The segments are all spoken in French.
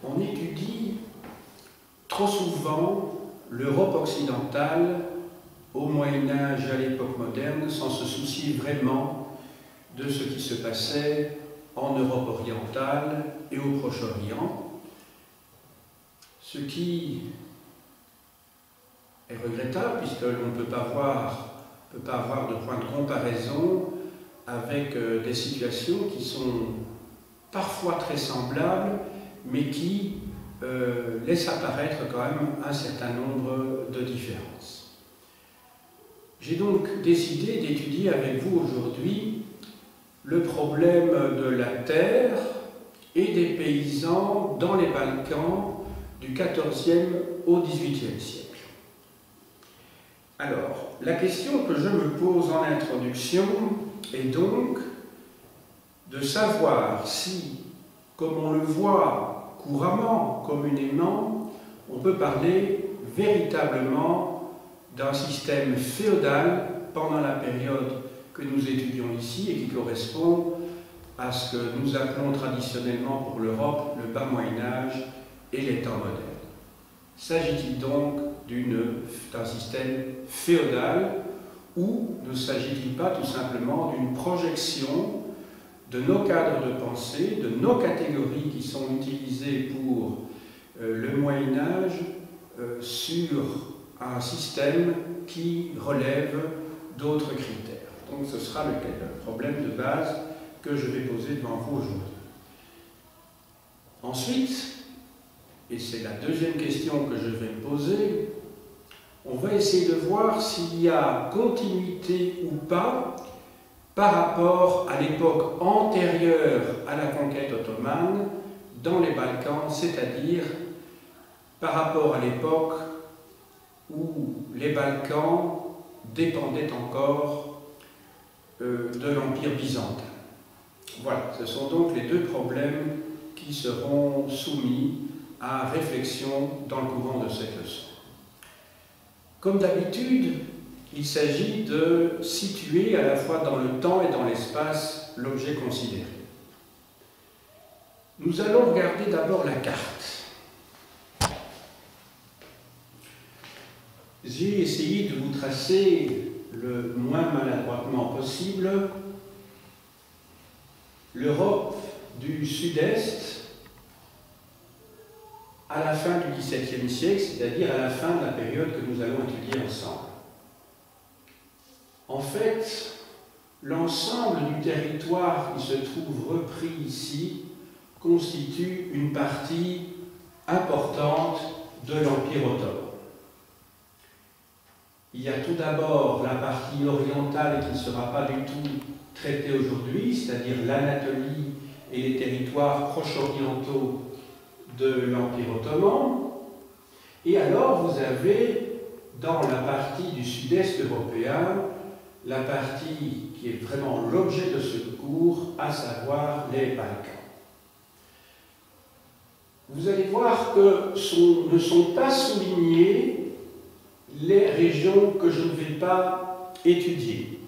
on étudie trop souvent l'Europe occidentale au Moyen-Âge et à l'époque moderne sans se soucier vraiment de ce qui se passait en Europe orientale et au Proche-Orient, ce qui est regrettable puisque l'on ne peut pas avoir de point de comparaison avec des situations qui sont parfois très semblables mais qui laissent apparaître quand même un certain nombre de différences. J'ai donc décidé d'étudier avec vous aujourd'hui le problème de la terre et des paysans dans les Balkans du XIVe au XVIIIe siècle. Alors, la question que je me pose en introduction est donc de savoir si, comme on le voit couramment, communément, on peut parler véritablement d'un système féodal pendant la période que nous étudions ici et qui correspond à ce que nous appelons traditionnellement pour l'Europe le bas Moyen-Âge et les temps modernes. S'agit-il donc d'un système féodal ou ne s'agit-il pas tout simplement d'une projection de nos cadres de pensée, de nos catégories qui sont utilisées pour le Moyen-Âge sur un système qui relève d'autres critères? Donc ce sera le problème de base que je vais poser devant vous aujourd'hui. Ensuite, et c'est la deuxième question que je vais me poser, on va essayer de voir s'il y a continuité ou pas par rapport à l'époque antérieure à la conquête ottomane dans les Balkans, c'est-à-dire par rapport à l'époque où les Balkans dépendaient encore de l'Empire byzantin. Voilà, ce sont donc les deux problèmes qui seront soumis à réflexion dans le courant de cette leçon. Comme d'habitude, il s'agit de situer à la fois dans le temps et dans l'espace l'objet considéré. Nous allons regarder d'abord la carte. J'ai essayé de vous tracer le moins maladroitement possible l'Europe du Sud-Est à la fin du XVIIe siècle, c'est-à-dire à la fin de la période que nous allons étudier ensemble. En fait, l'ensemble du territoire qui se trouve repris ici constitue une partie importante de l'Empire ottoman. Il y a tout d'abord la partie orientale qui ne sera pas du tout traitée aujourd'hui, c'est-à-dire l'Anatolie et les territoires proche-orientaux de l'Empire ottoman. Et alors vous avez dans la partie du sud-est européen la partie qui est vraiment l'objet de ce cours, à savoir les Balkans. Vous allez voir que ne sont pas soulignées les régions que je ne vais pas étudier.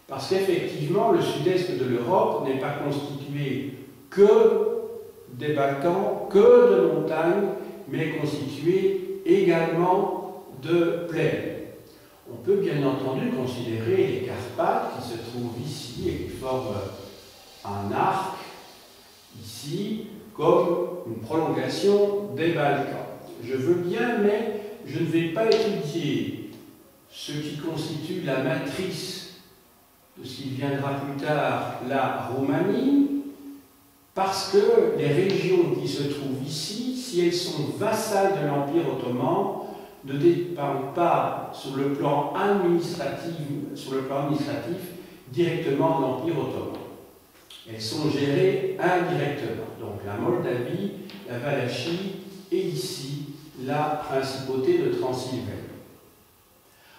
Parce qu'effectivement, le sud-est de l'Europe n'est pas constitué que des Balkans, que de montagnes, mais est constitué également de plaines. On peut bien entendu considérer les Carpates qui se trouvent ici et qui forment un arc ici comme une prolongation des Balkans. Je veux bien, mais je ne vais pas étudier ce qui constitue la matrice de ce qui viendra plus tard, la Roumanie, parce que les régions qui se trouvent ici, si elles sont vassales de l'Empire ottoman, ne dépendent pas sur le plan administratif directement de l'Empire ottoman. Elles sont gérées indirectement. Donc la Moldavie, la Valachie et ici la principauté de Transylvanie.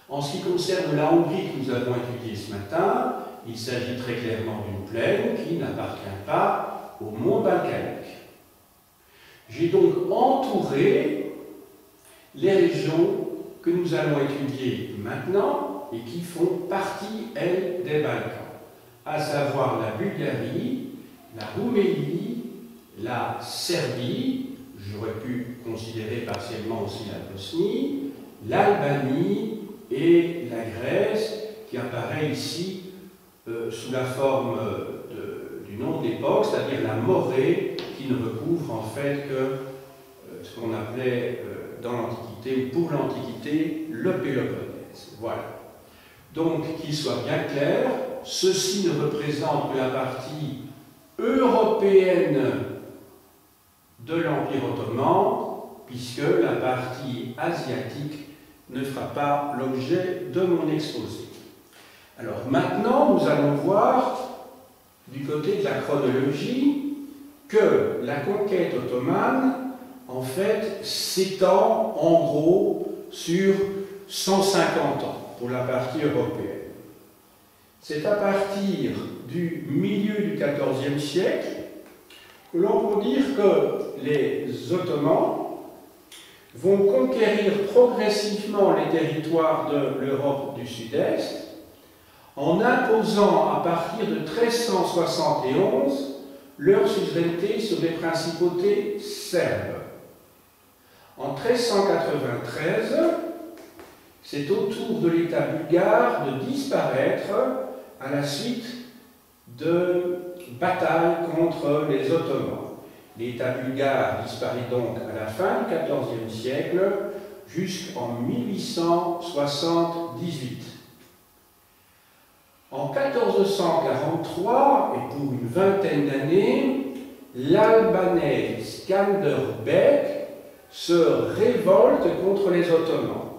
En ce qui concerne la Hongrie que nous avons étudiée ce matin, il s'agit très clairement d'une plaine qui n'appartient pas au monde balkanique. J'ai donc entouré les régions que nous allons étudier maintenant et qui font partie, elles, des Balkans, à savoir la Bulgarie, la Roumélie, la Serbie, j'aurais pu considérer partiellement aussi la Bosnie, l'Albanie et la Grèce, qui apparaît ici sous la forme du nom de l'époque, c'est-à-dire la Morée, qui ne recouvre en fait que ce qu'on appelait dans l'Antiquité, ou pour l'Antiquité, le Péloponnèse. Voilà. Donc, qu'il soit bien clair, ceci ne représente que la partie européenne de l'Empire ottoman, puisque la partie asiatique ne fera pas l'objet de mon exposé. Alors maintenant, nous allons voir, du côté de la chronologie, que la conquête ottomane, en fait, s'étend en gros sur 150 ans pour la partie européenne. C'est à partir du milieu du XIVe siècle que l'on peut dire que les Ottomans vont conquérir progressivement les territoires de l'Europe du Sud-Est en imposant à partir de 1371 leur suzeraineté sur les principautés serbes. En 1393, c'est au tour de l'État bulgare de disparaître à la suite de batailles contre les Ottomans. L'État bulgare disparaît donc à la fin du XIVe siècle jusqu'en 1878. En 1443, et pour une vingtaine d'années, l'Albanais Skanderbeg se révolte contre les Ottomans.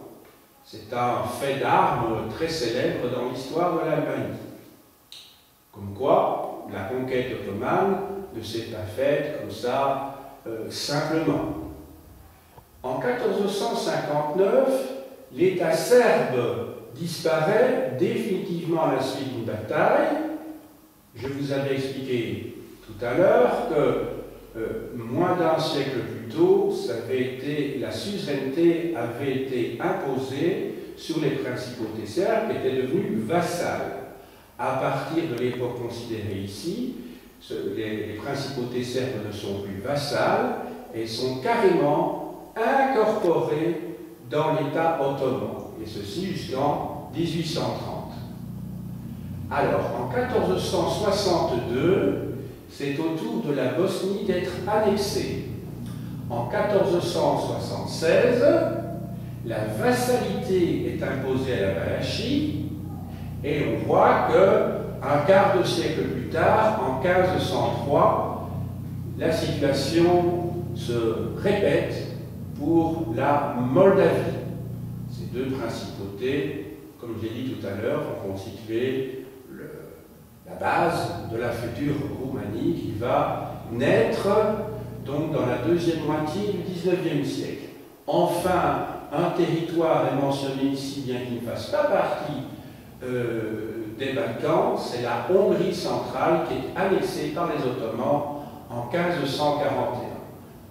C'est un fait d'armes très célèbre dans l'histoire de l'Albanie. Comme quoi, la conquête ottomane ne s'est pas faite comme ça simplement. En 1459, l'État serbe disparaît définitivement à la suite d'une bataille. Je vous avais expliqué tout à l'heure que moins d'un siècle plus tôt, la suzeraineté avait été imposée sur les principautés serbes qui étaient devenues vassales. À partir de l'époque considérée ici, les principautés serbes ne sont plus vassales et sont carrément incorporées dans l'État ottoman, et ceci jusqu'en 1830. Alors, en 1462, c'est au tour de la Bosnie d'être annexée. En 1476, la vassalité est imposée à la Valachie, et on voit qu'un quart de siècle plus tard, en 1503, la situation se répète pour la Moldavie. Ces deux principautés, comme j'ai dit tout à l'heure, vont constituer la base de la future Roumanie qui va naître donc dans la deuxième moitié du XIXe siècle. Enfin, un territoire est mentionné ici, bien qu'il ne fasse pas partie des Balkans, c'est la Hongrie centrale qui est annexée par les Ottomans en 1541.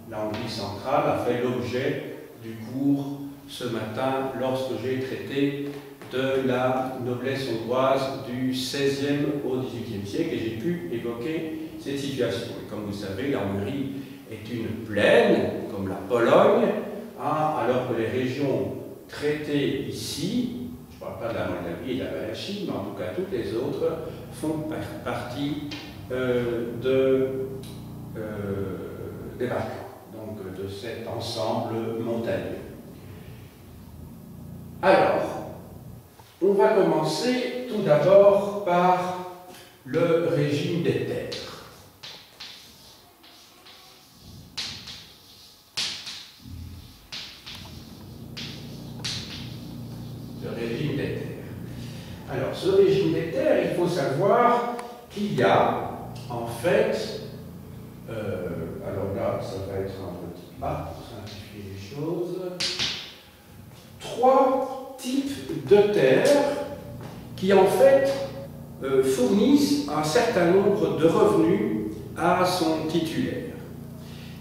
La Hongrie centrale a fait l'objet du cours ce matin lorsque j'ai traité de la noblesse hongroise du XVIe au XVIIIe siècle et j'ai pu évoquer cette situation. Et comme vous savez, la Hongrie est une plaine, comme la Pologne, alors que les régions traitées ici, je ne parle pas de la Moldavie et de la Valachie, mais en tout cas toutes les autres, font partie des Balkans, donc de cet ensemble montagneux. Alors, on va commencer tout d'abord par le régime des terres. Le régime des terres. Alors, ce régime des terres, il faut savoir qu'il y a, en fait, alors là, ça va être un petit pas pour simplifier les choses, 3 types de terres qui, en fait, fournissent un certain nombre de revenus à son titulaire.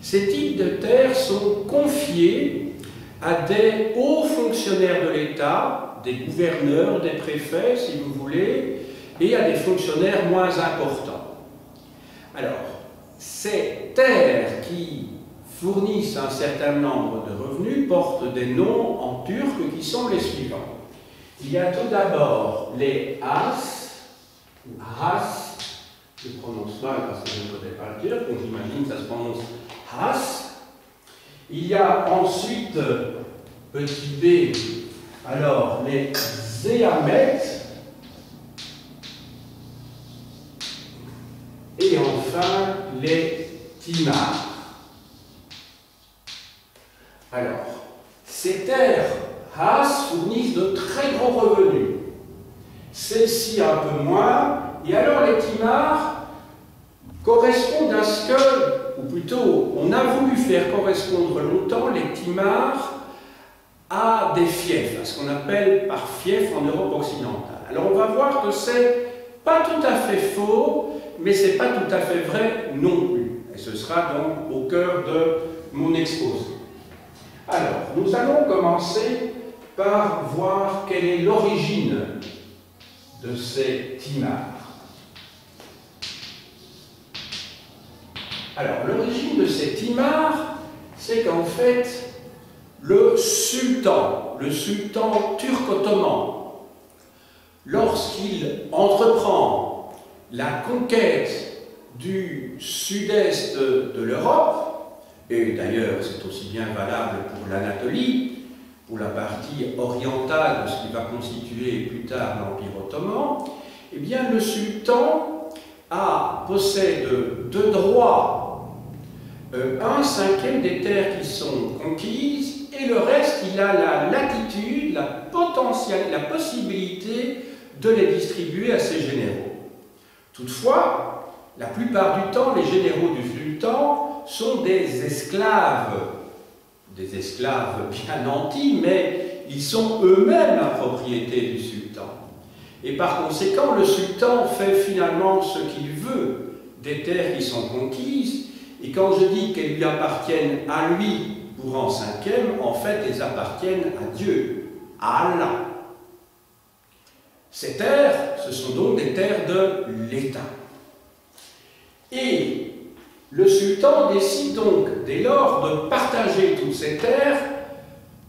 Ces types de terres sont confiés à des hauts fonctionnaires de l'État, des gouverneurs, des préfets, si vous voulez, et à des fonctionnaires moins importants. Alors, ces terres qui fournissent un certain nombre de revenus portent des noms en turc qui sont les suivants. Il y a tout d'abord les Has, ou Has, je prononce mal parce que je ne connais pas le turc, donc j'imagine que ça se prononce Has. Il y a ensuite, petit b, alors les Zéamet, et enfin les Timar. Alors, ces terres Has fournissent de très gros revenus. Celles-ci un peu moins, et alors les Timar correspondent à ce que, ou plutôt, on a voulu faire correspondre longtemps les Timar à des fiefs, à ce qu'on appelle par fief en Europe occidentale. Alors on va voir que c'est pas tout à fait faux, mais c'est pas tout à fait vrai non plus. Et ce sera donc au cœur de mon exposé. Alors, nous allons commencer par voir quelle est l'origine de ces Timar. Alors, l'origine de ces Timar, c'est qu'en fait, le sultan turc-ottoman, lorsqu'il entreprend la conquête du sud-est de l'Europe, et d'ailleurs c'est aussi bien valable pour l'Anatolie, pour la partie orientale de ce qui va constituer plus tard l'Empire ottoman, eh bien le sultan possède de droit 1/5 des terres qui sont conquises, et le reste, il a la latitude, la possibilité de les distribuer à ses généraux. Toutefois, la plupart du temps, les généraux du sultan sont des esclaves bien nantis, mais ils sont eux-mêmes la propriété du sultan. Et par conséquent, le sultan fait finalement ce qu'il veut des terres qui sont conquises, et quand je dis qu'elles lui appartiennent à lui pour 1/5, en fait, elles appartiennent à Dieu, à Allah. Ces terres, ce sont donc des terres de l'État. Et le sultan décide donc, dès lors, de partager toutes ces terres,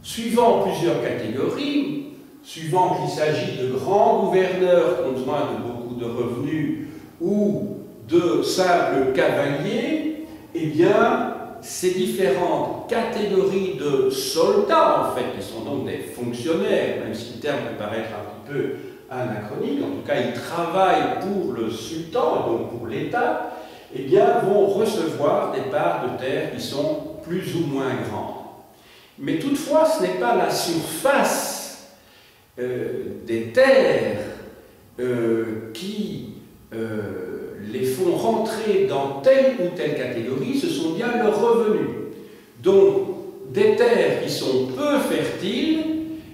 suivant plusieurs catégories, suivant qu'il s'agit de grands gouverneurs qui ont besoin de beaucoup de revenus, ou de simples cavaliers, eh bien, ces différentes catégories de soldats, en fait, qui sont donc des fonctionnaires, même si le terme peut paraître un petit peu anachronique, en tout cas, ils travaillent pour le sultan, donc pour l'État, eh bien, vont recevoir des parts de terre qui sont plus ou moins grandes. Mais toutefois, ce n'est pas la surface des terres qui les font rentrer dans telle ou telle catégorie, ce sont bien leurs revenus. Donc, des terres qui sont peu fertiles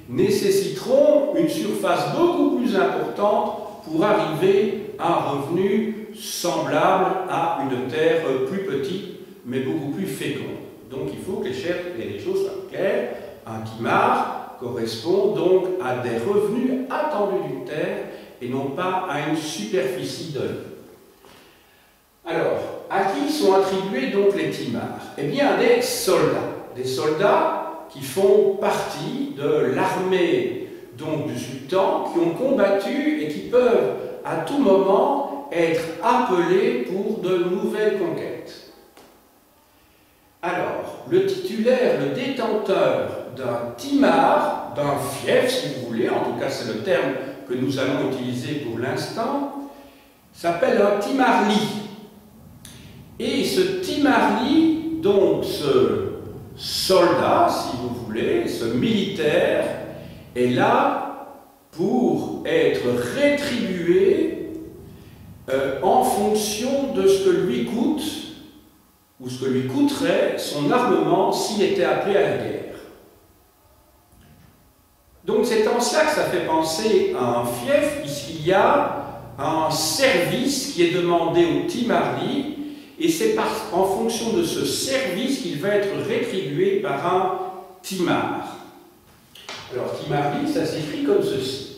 nécessiteront une surface beaucoup plus importante pour arriver à un revenu semblable à une terre plus petite, mais beaucoup plus féconde. Donc il faut que les choses soient claires. Un timar correspond donc à des revenus attendus d'une terre et non pas à une superficie donnée. Alors, à qui sont attribués donc les timars? Eh bien, des soldats qui font partie de l'armée donc du sultan, qui ont combattu et qui peuvent à tout moment être appelés pour de nouvelles conquêtes. Alors, le titulaire, le détenteur d'un timar, d'un fief si vous voulez, en tout cas c'est le terme que nous allons utiliser pour l'instant, s'appelle un timarli. Et ce timarli, donc ce soldat, si vous voulez, ce militaire, est là pour être rétribué en fonction de ce que lui coûte, ou ce que lui coûterait son armement s'il était appelé à la guerre. Donc c'est en cela que ça fait penser à un fief, puisqu'il y a un service qui est demandé au timarli, et c'est en fonction de ce service qu'il va être rétribué par un timar. Alors timarli, ça s'écrit comme ceci.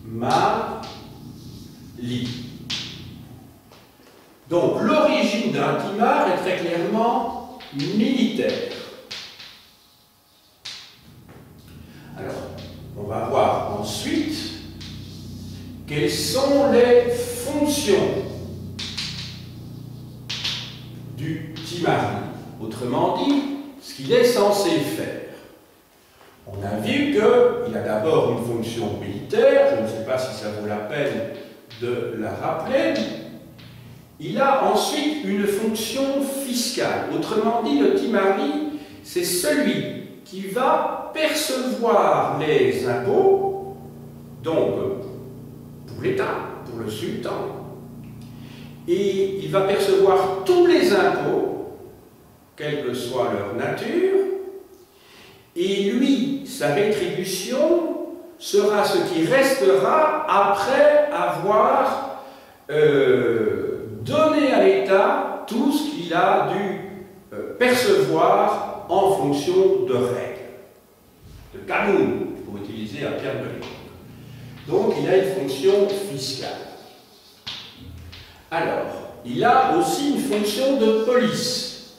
Timarli. Donc l'origine d'un timar est très clairement militaire. Alors, on va voir ensuite quelles sont les fonctions du timari. Autrement dit, ce qu'il est censé faire. On a vu qu'il a d'abord une fonction militaire, je ne sais pas si ça vaut la peine de la rappeler. Il a ensuite une fonction fiscale. Autrement dit, le timari, c'est celui qui va percevoir les impôts, donc pour l'État, pour le sultan, et il va percevoir tous les impôts, quelle que soit leur nature, et lui, sa rétribution sera ce qui restera après avoir donné à l'État tout ce qu'il a dû percevoir en fonction de règles, de canon, pour utiliser un terme de l'époque. Donc il a une fonction fiscale. Alors, il a aussi une fonction de police.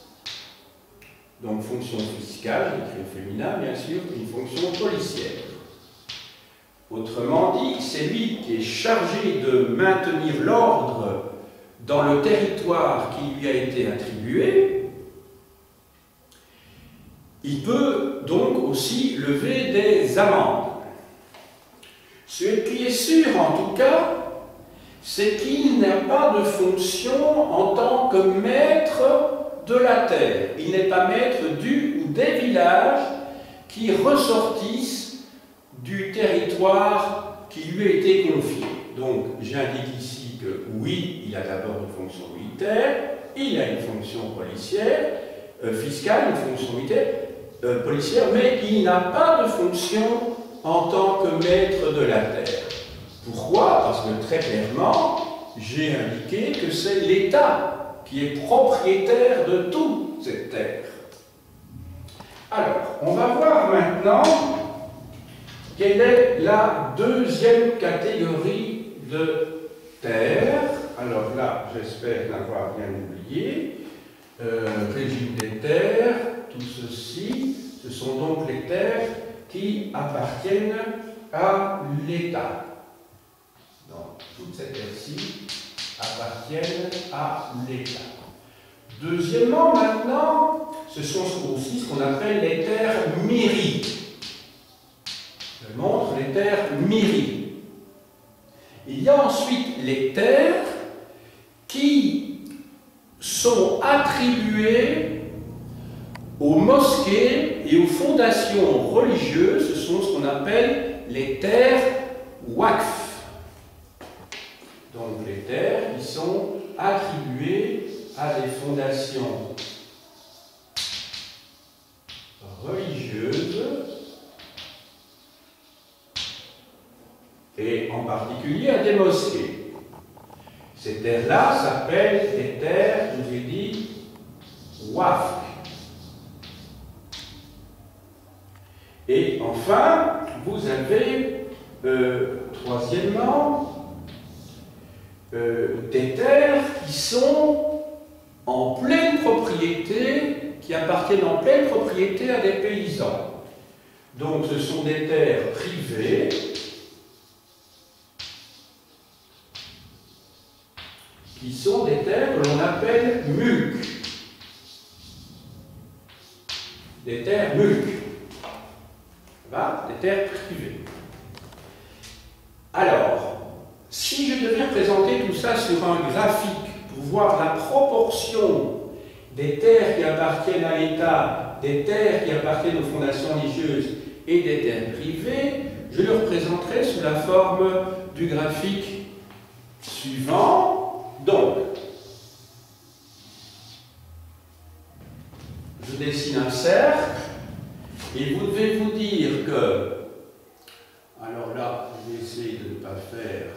Donc fonction fiscale, écrit au féminin, bien sûr, une fonction policière. Autrement dit, c'est lui qui est chargé de maintenir l'ordre dans le territoire qui lui a été attribué. Il peut donc aussi lever des amendes. Ce qui est sûr, en tout cas, c'est qu'il n'a pas de fonction en tant que maître de la terre. Il n'est pas maître du ou des villages qui ressortissent du territoire qui lui a été confié. Donc, j'indique ici que oui, il a d'abord une fonction militaire, il a une fonction policière, fiscale, une fonction militaire, policière, mais il n'a pas de fonction en tant que maître de la terre. Pourquoi? Parce que très clairement, j'ai indiqué que c'est l'État qui est propriétaire de toute cette terre. Alors, on va voir maintenant quelle est la deuxième catégorie de terre. Alors là, j'espère n'avoir rien oublié. Régime des terres, tout ceci, ce sont donc les terres qui appartiennent à l'État. Donc, toutes ces terres-ci appartiennent à l'État. Deuxièmement, maintenant, ce sont aussi ce qu'on appelle les terres mairies. Je montre les terres mairies. Il y a ensuite les terres qui sont attribuées aux mosquées et aux fondations religieuses. Ce sont ce qu'on appelle les terres waqf. Donc les terres qui sont attribuées à des fondations religieuses et en particulier à des mosquées. Ces terres-là s'appellent des terres, je vous ai dit, waqf. Et enfin, vous avez, troisièmement, des terres qui sont en pleine propriété, qui appartiennent en pleine propriété à des paysans. Donc ce sont des terres privées qui sont des terres que l'on appelle mulk. Des terres mulk. Des terres privées. Alors, si je devais représenter tout ça sur un graphique pour voir la proportion des terres qui appartiennent à l'État, des terres qui appartiennent aux fondations religieuses et des terres privées, je le représenterai sous la forme du graphique suivant. Donc, je dessine un cercle et vous devez vous dire que, alors là, je vais essayer de ne pas faire,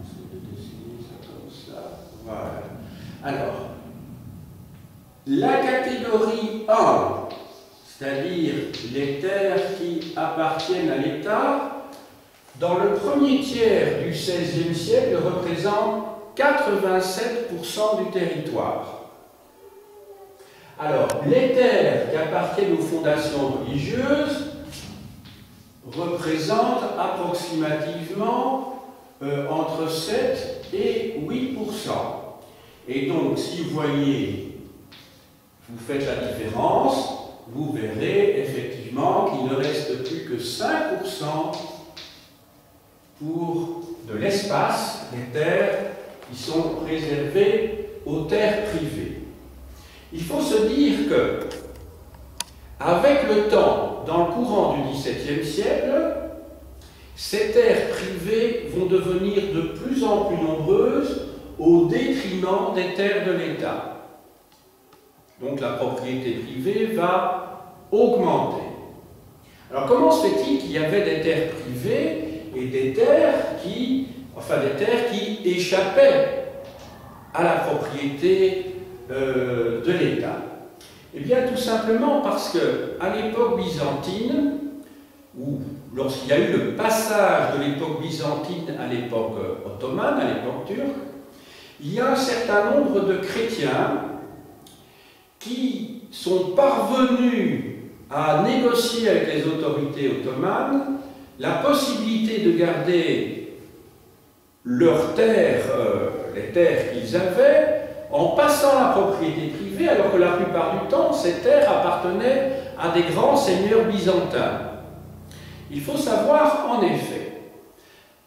je vais dessiner ça comme ça, voilà. Alors, la catégorie 1, c'est-à-dire les terres qui appartiennent à l'État, dans le premier tiers du XVIe siècle, représente 87% du territoire. Alors, les terres qui appartiennent aux fondations religieuses représentent approximativement entre 7 et 8%. Et donc, si vous voyez, vous faites la différence, vous verrez effectivement qu'il ne reste plus que 5% pour de l'espace, les terres qui sont réservées aux terres privées. Il faut se dire que, avec le temps, dans le courant du XVIIe siècle, ces terres privées vont devenir de plus en plus nombreuses au détriment des terres de l'État. Donc la propriété privée va augmenter. Alors comment se fait-il qu'il y avait des terres privées et des terres qui échappaient à la propriété de l'État? Eh bien, tout simplement parce qu'à l'époque byzantine, ou lorsqu'il y a eu le passage de l'époque byzantine à l'époque ottomane, à l'époque turque, il y a un certain nombre de chrétiens qui sont parvenus à négocier avec les autorités ottomanes la possibilité de garder leurs terres, les terres qu'ils avaient, en passant la propriété privée, alors que la plupart du temps, ces terres appartenaient à des grands seigneurs byzantins. Il faut savoir, en effet,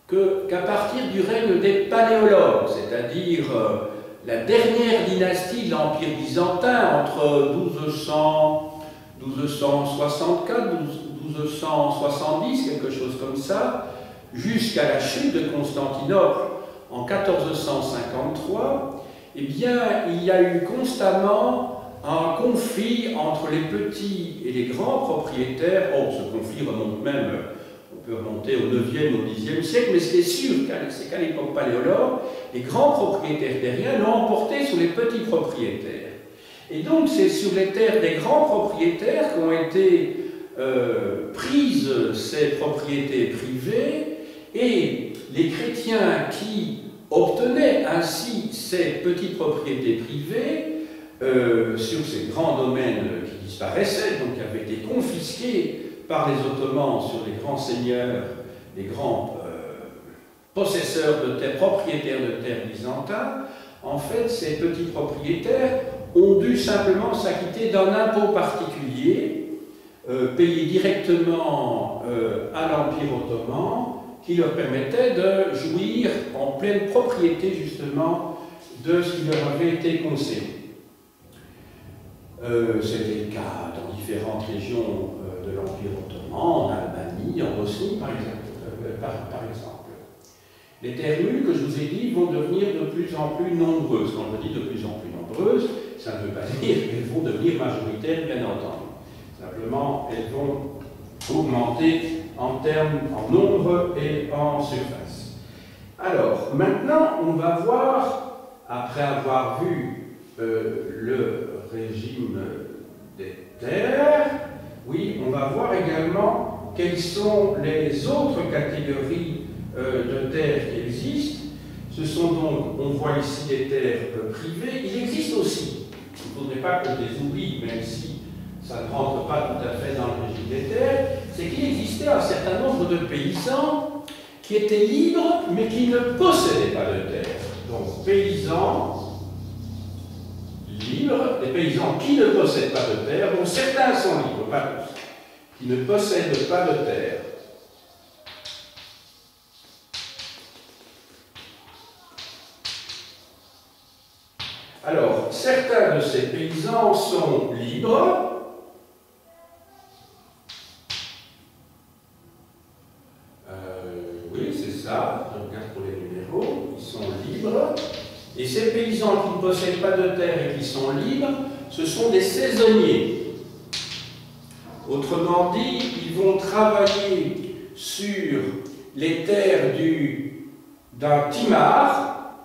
qu'à partir du règne des Paléologues, c'est-à-dire la dernière dynastie de l'Empire byzantin, entre 1264, 1270, quelque chose comme ça, jusqu'à la chute de Constantinople en 1453, eh bien, il y a eu constamment un conflit entre les petits et les grands propriétaires. Oh, ce conflit remonte même, on peut remonter au 9e, au 10e siècle, mais ce qui est sûr, c'est qu'à l'époque paléologue, les grands propriétaires terriens l'ont emporté sur les petits propriétaires. Et donc, c'est sur les terres des grands propriétaires qu'ont été prises ces propriétés privées, et les chrétiens qui obtenaient ainsi ces petites propriétés privées sur ces grands domaines qui disparaissaient, donc qui avaient été confisqués par les Ottomans sur les grands seigneurs, les grands possesseurs de terres, propriétaires de terres byzantins. En fait, ces petits propriétaires ont dû simplement s'acquitter d'un impôt particulier payé directement à l'Empire ottoman, qui leur permettait de jouir en pleine propriété justement de ce qui leur avait été concédé. C'était le cas dans différentes régions de l'Empire ottoman, en Albanie, en Bosnie par exemple. Les terres nues, que je vous ai dit, vont devenir de plus en plus nombreuses. Quand je dis de plus en plus nombreuses, ça ne veut pas dire qu'elles vont devenir majoritaires, bien entendu. Simplement, elles vont augmenter en termes, en nombre et en surface. Alors, maintenant, on va voir, après avoir vu le régime des terres, oui, on va voir également quelles sont les autres catégories de terres qui existent. Ce sont donc, on voit ici des terres privées. Il existe aussi, il ne faudrait pas que je les oublie, même si ça ne rentre pas tout à fait dans le régime des terres, c'est qu'il existait un certain nombre de paysans qui étaient libres, mais qui ne possédaient pas de terre. Donc, paysans libres, des paysans qui ne possèdent pas de terre, dont certains sont libres, pas tous, qui ne possèdent pas de terre. Alors, certains de ces paysans sont libres. Oui, c'est ça, je regarde pour les numéros, ils sont libres. Et ces paysans qui ne possèdent pas de terre et qui sont libres, ce sont des saisonniers. Autrement dit, ils vont travailler sur les terres d'un timar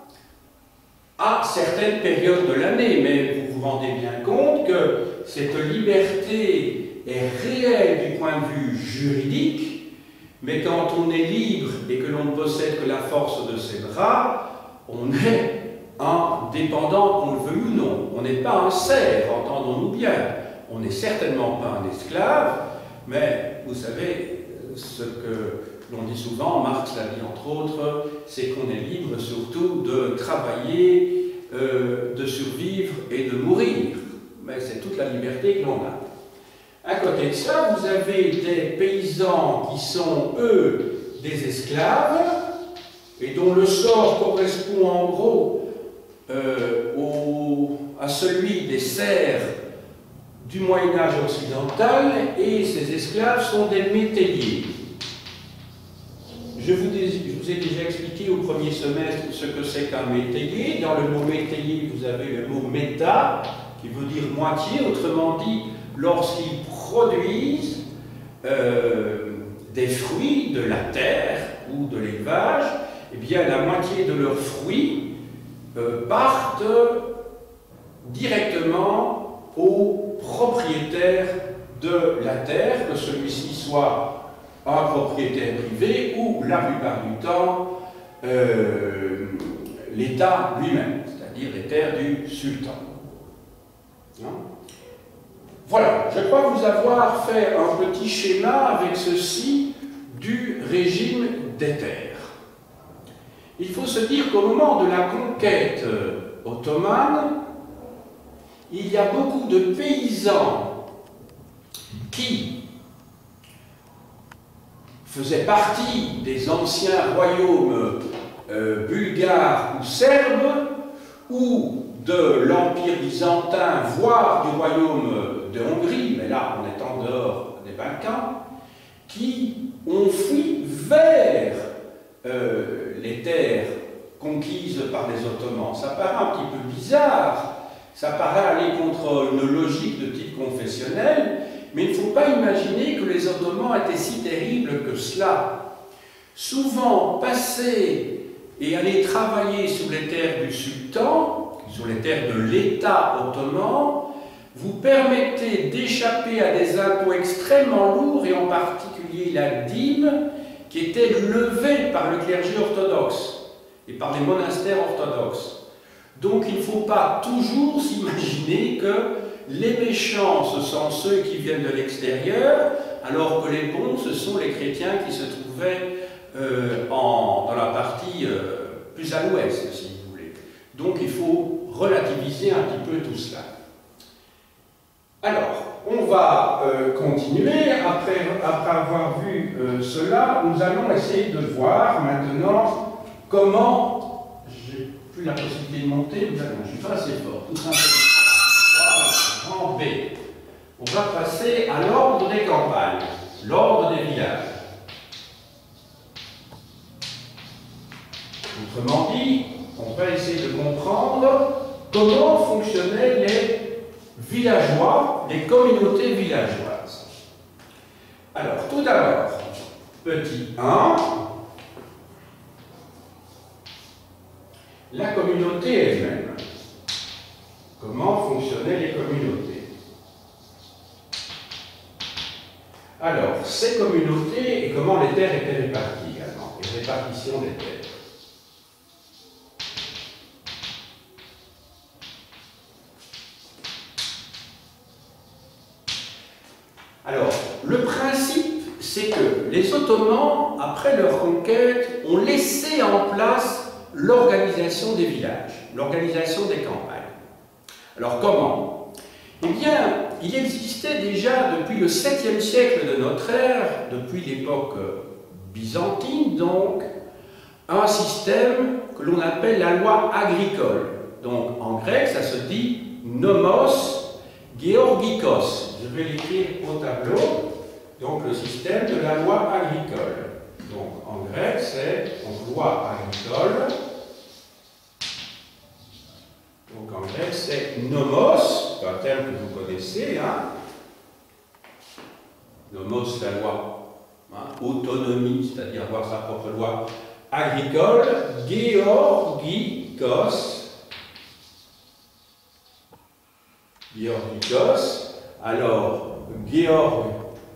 à certaines périodes de l'année, mais vous vous rendez bien compte que cette liberté est réelle du point de vue juridique, Mais quand on est libre et que l'on ne possède que la force de ses bras, on est un dépendant, qu'on le veuille ou non. On n'est pas un serf, entendons-nous bien. On n'est certainement pas un esclave, mais vous savez, ce que l'on dit souvent, Marx l'a dit entre autres, c'est qu'on est libre surtout de travailler, de survivre et de mourir. Mais c'est toute la liberté que l'on a. À côté de ça, vous avez des paysans qui sont, eux, des esclaves, et dont le sort correspond en gros à celui des serfs du Moyen-Âge occidental, et ces esclaves sont des métayers. Je vous ai déjà expliqué au premier semestre ce que c'est qu'un métayer. Dans le mot métayer, vous avez le mot méta, qui veut dire moitié, autrement dit, lorsqu'ils produisent des fruits de la terre ou de l'élevage, eh bien la moitié de leurs fruits partent directement au propriétaire de la terre, que celui-ci soit un propriétaire privé ou, la plupart du temps, l'État lui-même, c'est-à-dire les terres du sultan. Voilà, je crois vous avoir fait un petit schéma avec ceci du régime des terres. Il faut se dire qu'au moment de la conquête ottomane, il y a beaucoup de paysans qui faisaient partie des anciens royaumes bulgares ou serbes, ou de l'Empire byzantin, voire du royaume de Hongrie, mais là on est en dehors des Balkans, qui ont fui vers les terres conquises par les Ottomans. Ça paraît un petit peu bizarre, ça paraît aller contre une logique de type confessionnel, mais il ne faut pas imaginer que les Ottomans étaient si terribles que cela. Souvent, passer et aller travailler sur les terres du sultan, sur les terres de l'État ottoman, vous permettait d'échapper à des impôts extrêmement lourds, et en particulier la dîme, qui était levée par le clergé orthodoxe et par les monastères orthodoxes. Donc il ne faut pas toujours s'imaginer que les méchants, ce sont ceux qui viennent de l'extérieur, alors que les bons, ce sont les chrétiens qui se trouvaient dans la partie plus à l'ouest, si vous voulez. Donc il faut relativiser un petit peu tout cela. Alors, on va continuer. Après avoir vu cela, nous allons essayer de voir maintenant comment... J'ai plus la possibilité de monter, je ne suis pas assez fort, tout simplement. Voilà, en B. On va passer à l'ordre des campagnes, l'ordre des villages. Autrement dit, on va essayer de comprendre comment fonctionnaient les villageois, les communautés villageoises. Alors, tout d'abord, petit 1, la communauté elle-même. Comment fonctionnaient les communautés? Alors, ces communautés et comment les terres étaient réparties également, les répartitions des terres. Alors, le principe, c'est que les Ottomans, après leur conquête, ont laissé en place l'organisation des villages, l'organisation des campagnes. Alors, comment? Eh bien, il existait déjà depuis le 7e siècle de notre ère, depuis l'époque byzantine, donc, un système que l'on appelle la loi agricole. Donc, en grec, ça se dit nomos georgikos. Je vais l'écrire au tableau. Donc, le système de la loi agricole. Donc, en grec, c'est loi agricole. Donc, en grec, c'est nomos, c'est un terme que vous connaissez, hein. Nomos, la loi, hein, autonomie, c'est-à-dire avoir sa propre loi agricole. Georgikos. Georgikos. Alors, Georg,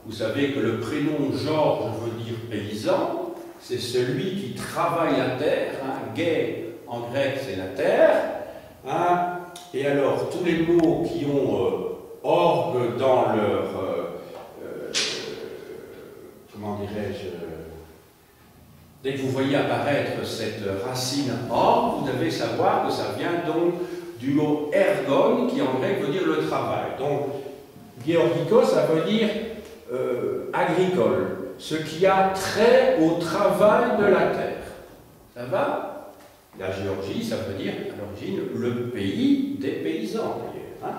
Vous savez que le prénom Georges veut dire paysan, c'est celui qui travaille la terre, hein. Gai en grec c'est la terre, hein. Et alors tous les mots qui ont orgue dans leur, comment dirais-je, dès que vous voyez apparaître cette racine orgue, vous devez savoir que ça vient donc du mot ergon qui en grec veut dire le travail. Donc georgikos ça veut dire agricole, ce qui a trait au travail de la terre. Ça va? La Géorgie, ça veut dire à l'origine le pays des paysans, d'ailleurs. Hein?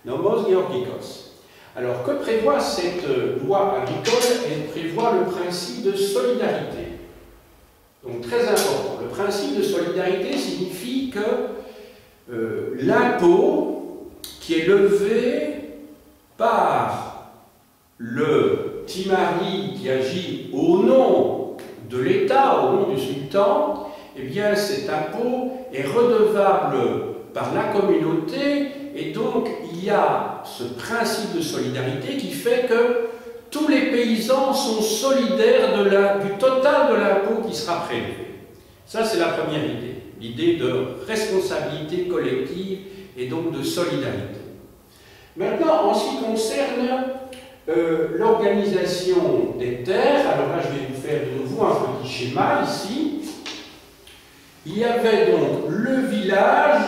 Nomos georgikos. Alors, que prévoit cette loi agricole? Elle prévoit le principe de solidarité. Donc, très important. Le principe de solidarité signifie que l'impôt qui est levé par le timari qui agit au nom de l'État, au nom du sultan, eh bien cet impôt est redevable par la communauté et donc il y a ce principe de solidarité qui fait que tous les paysans sont solidaires du total de l'impôt qui sera prélevé. Ça c'est la première idée, l'idée de responsabilité collective et donc de solidarité. Maintenant, en ce qui concerne l'organisation des terres, alors là je vais vous faire de nouveau un petit schéma ici. Il y avait donc le village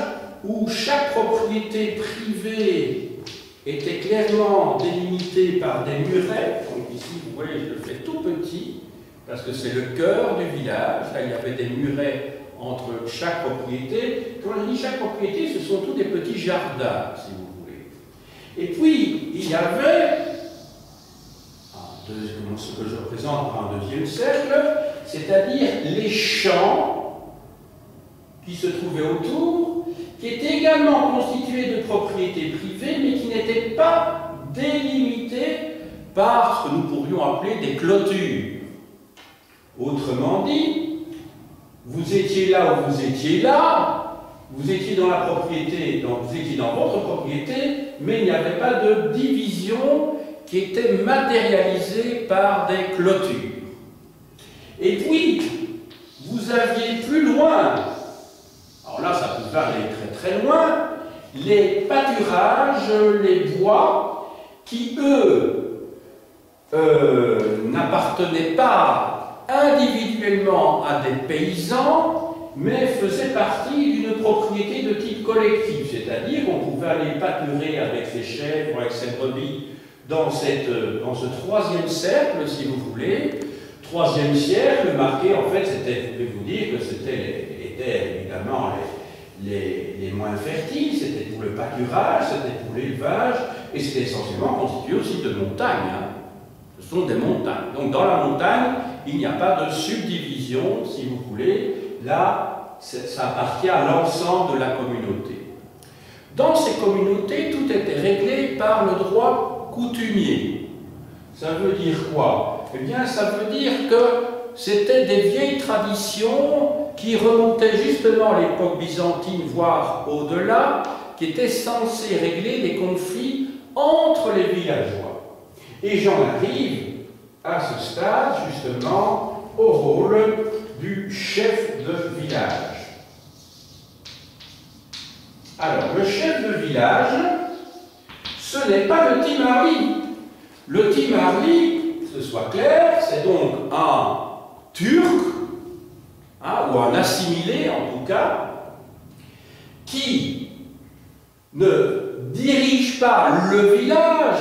où chaque propriété privée était clairement délimitée par des murets. Donc ici vous voyez je le fais tout petit parce que c'est le cœur du village. Là il y avait des murets entre chaque propriété. Quand je dis chaque propriété, ce sont tous des petits jardins si vous voulez. Et puis il y avait ce que je représente par un deuxième cercle, c'est-à-dire les champs qui se trouvaient autour, qui étaient également constitués de propriétés privées, mais qui n'étaient pas délimités par ce que nous pourrions appeler des clôtures. Autrement dit, vous étiez là où vous étiez là, vous étiez dans la propriété, donc vous étiez dans votre propriété, mais il n'y avait pas de division qui était matérialisé par des clôtures. Et puis, vous aviez plus loin, alors là ça pouvait aller très très loin, les pâturages, les bois, qui eux n'appartenaient pas individuellement à des paysans, mais faisaient partie d'une propriété de type collectif, c'est-à-dire qu'on pouvait aller pâturer avec ses chèvres, avec ses brebis, dans ce troisième cercle, si vous voulez. Troisième cercle marqué, en fait, c'était, je vais vous dire que c'était les terres, évidemment, les moins fertiles, c'était pour le pâturage, c'était pour l'élevage, et c'était essentiellement constitué aussi de montagnes. Hein. Ce sont des montagnes. Donc, dans la montagne, il n'y a pas de subdivision, si vous voulez. Là, ça appartient à l'ensemble de la communauté. Dans ces communautés, tout était réglé par le droit coutumier. Ça veut dire quoi? Eh bien, ça veut dire que c'était des vieilles traditions qui remontaient justement à l'époque byzantine, voire au-delà, qui étaient censées régler les conflits entre les villageois. Et j'en arrive à ce stade, justement, au rôle du chef de village. Alors, le chef de village, ce n'est pas le timari. Le timari, que ce soit clair, c'est donc un turc, hein, ou un assimilé en tout cas, qui ne dirige pas le village,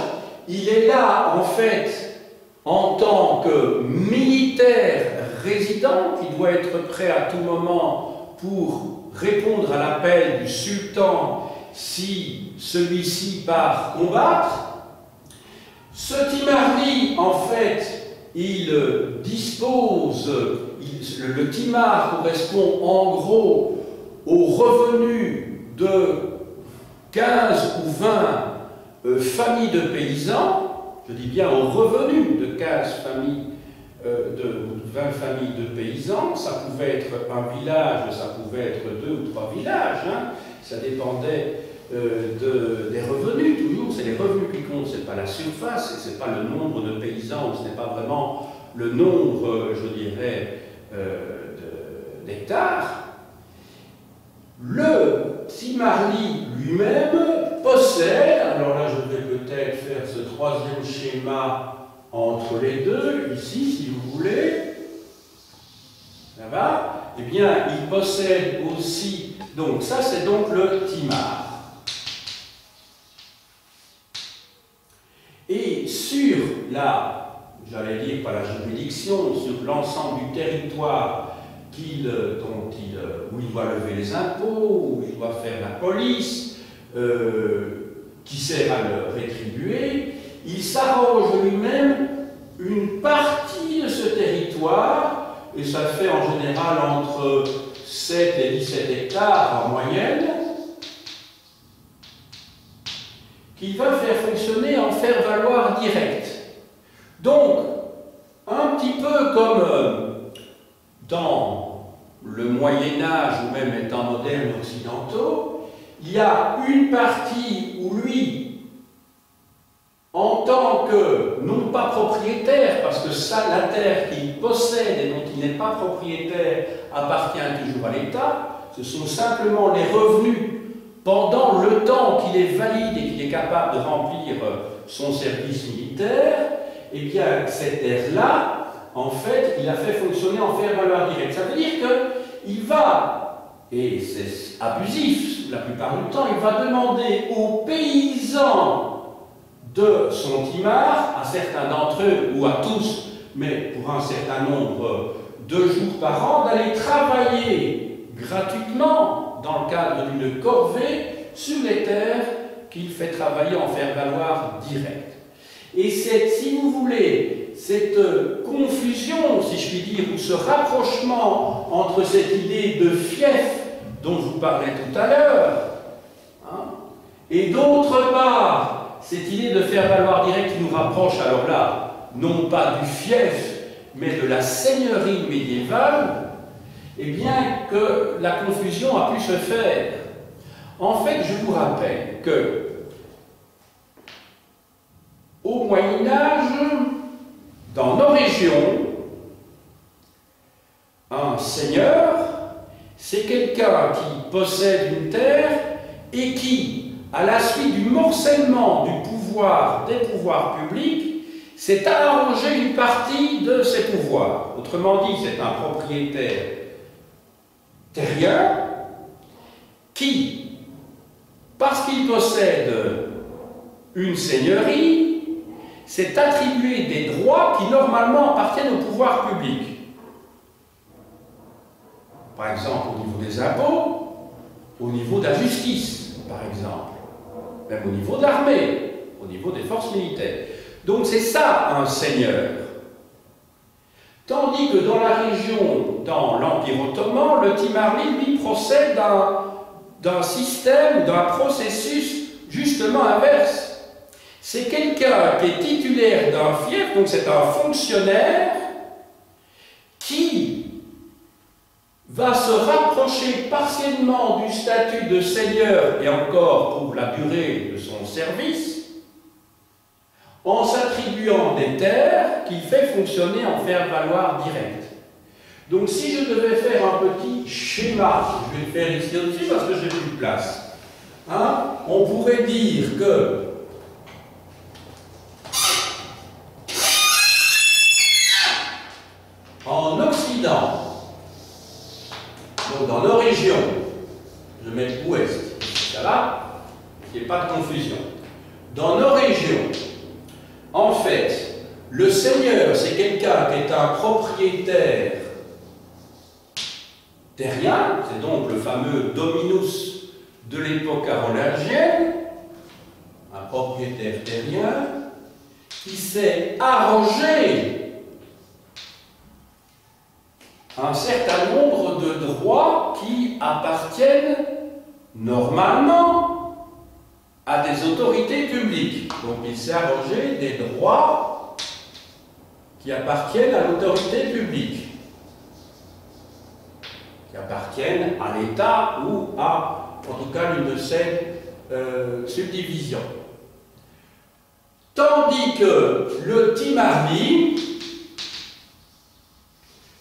il est là en fait en tant que militaire résident qui doit être prêt à tout moment pour répondre à l'appel du sultan si celui-ci part combattre. Ce timari, en fait, il dispose, le timar correspond en gros aux revenus de 15 ou 20 familles de paysans, je dis bien aux revenus de 15 familles, de 20 familles de paysans. Ça pouvait être un village, ça pouvait être 2 ou 3 villages, hein. Ça dépendait des revenus toujours, nous, c'est les revenus qui comptent, ce n'est pas la surface, ce n'est pas le nombre de paysans, ce n'est pas vraiment le nombre, je dirais, d'hectares. Le Timarli lui-même possède, alors là je vais peut-être faire ce troisième schéma entre les deux, ici si vous voulez, ça va? Eh bien, il possède aussi, donc ça c'est donc le Timar. Et sur la, j'allais dire pas la juridiction, sur l'ensemble du territoire où il doit lever les impôts, où il doit faire la police, qui sert à le rétribuer, il s'arroge lui-même une partie de ce territoire, et ça fait en général entre 7 et 17 hectares en moyenne, qu'il va faire fonctionner en faire-valoir direct. Donc, un petit peu comme dans le Moyen-Âge ou même les temps modernes occidentaux, il y a une partie où lui, en tant que, non pas propriétaire, parce que ça, la terre qu'il possède et dont il n'est pas propriétaire appartient toujours à l'État, ce sont simplement les revenus pendant le temps qu'il est valide et qu'il est capable de remplir son service militaire, et bien cette terre-là, en fait, il a fait fonctionner en faire-valoir direct. Ça veut dire qu'il va, et c'est abusif la plupart du temps, il va demander aux paysans de son timar, à certains d'entre eux, ou à tous, mais pour un certain nombre, 2 jours par an, d'aller travailler gratuitement, dans le cadre d'une corvée, sur les terres qu'il fait travailler en faire-valoir direct. Et c'est, si vous voulez, cette confusion, si je puis dire, ou ce rapprochement entre cette idée de fief dont je vous parlais tout à l'heure, hein, et d'autre part, cette idée de faire valoir direct qui nous rapproche, alors là, non pas du fief, mais de la seigneurie médiévale, eh bien que la confusion a pu se faire. En fait, je vous rappelle que au Moyen-Âge, dans nos régions, un seigneur, c'est quelqu'un qui possède une terre et qui, à la suite du morcellement du pouvoir, des pouvoirs publics, s'est arrangé une partie de ses pouvoirs. Autrement dit, c'est un propriétaire terrien qui, parce qu'il possède une seigneurie, s'est attribué des droits qui normalement appartiennent au pouvoir public. Par exemple, au niveau des impôts, au niveau de la justice, par exemple, même au niveau de l'armée, au niveau des forces militaires. Donc c'est ça un seigneur. Tandis que dans la région, dans l'Empire ottoman, le Timarli, lui, procède d'un système, d'un processus justement inverse. C'est quelqu'un qui est titulaire d'un fief, donc c'est un fonctionnaire qui va se rapprocher partiellement du statut de seigneur, et encore pour la durée de son service, en s'attribuant des terres qu'il fait fonctionner en faire-valoir direct. Donc si je devais faire un petit schéma, je vais le faire ici aussi parce que j'ai plus de place, hein, on pourrait dire que en Occident, donc dans nos régions, je mets l'ouest, ça va, qu'il n'y ait pas de confusion. Dans nos régions, en fait, le seigneur, c'est quelqu'un qui est un propriétaire terrien, c'est donc le fameux dominus de l'époque carolingienne, un propriétaire terrien, qui s'est arrogé un certain nombre de droits qui appartiennent normalement à des autorités publiques. Donc il s'est arrogé des droits qui appartiennent à l'autorité publique, qui appartiennent à l'État ou à, en tout cas, l'une de ses subdivisions. Tandis que le Timarli,